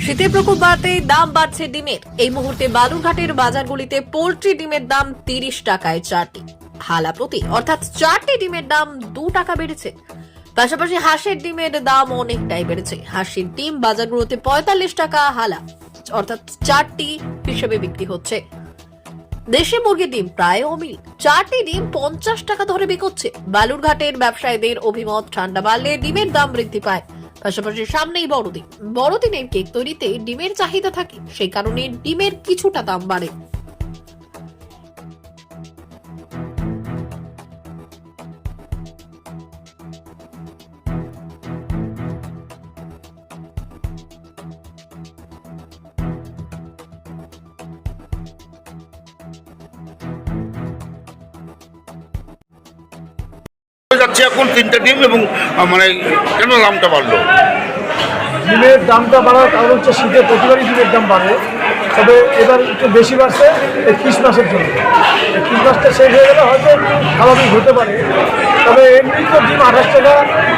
শীতের প্রকোপ বাড়তেই দাম বাড়ছে ডিমের। এই মুহূর্তে বালুরঘাটের বাজারগুলিতে পোল্ট্রি ডিমের দাম 30 টাকায় 4টি, হালা প্রতি অর্থাৎ 4টি ডিমের দাম 2 টাকা বেড়েছে। পাশাপাশি হাঁসের ডিমের দাম অনেকটাই বেড়েছে। হাঁসের ডিম বাজারগুলোতে 45 টাকা হালা অর্থাৎ 4টি হিসেবে বিক্রি হচ্ছে। দেশি মুরগির ডিম প্রায় অমিল, 4টি ডিম 50 টাকা ধরে বিক্রি হচ্ছে। বালুরঘাটের ব্যবসায়ীদের অভিমত, ঠান্ডা বাড়লে ডিমের দাম বৃদ্ধি পায়। পাশাপাশি সামনেই বড়দিন, বড়দিনের কেক তৈরিতে ডিমের চাহিদা থাকে, সেই কারণে ডিমের কিছুটা দাম বাড়ে। যাচ্ছে এখন 3টে ডিম এবং মানে কেন দামটা বাড়লো? ডিমের দামটা বাড়ার কারণ হচ্ছে শীতে প্রতিবারই ডিমের দাম বাড়ে, তবে এবার একটু বেশি বাড়ছে এই ক্রিসমাসের জন্য। এই ক্রিসমাসটা শেষ হয়ে গেলে হয়তো স্বাভাবিক হতে পারে, তবে এমনি তো ডিম 28 টাকা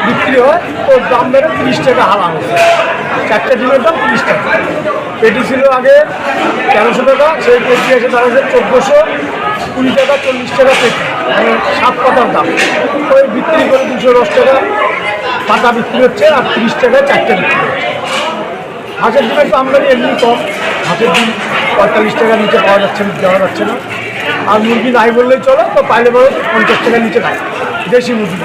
বিক্রি হয়, তো দাম বেড়ে 30 টাকা হালা হচ্ছে। 4টে ডিমের দাম 30 টাকা। পেটি ছিল আগে 1300 টাকা, সেই পেটি এসে দাঁড়াচ্ছে 1420 টাকা, 40 টাকা পেটি, মানে 7 পাতার দাম। ওই বিক্রি করে 210 টাকা পাতা বিক্রি হচ্ছে, আর 30 টাকায় 4টে বিক্রি হচ্ছে। হাঁসের ডিমের তো আমদানি এমনি কম, হাঁসের ডিম 45 টাকার নিচে পাওয়া যাচ্ছে না। আর মুরগি নাই বললেই চলে, তো পাইলে বড় 50 টাকার নিচে নাই দেশি মুরগি।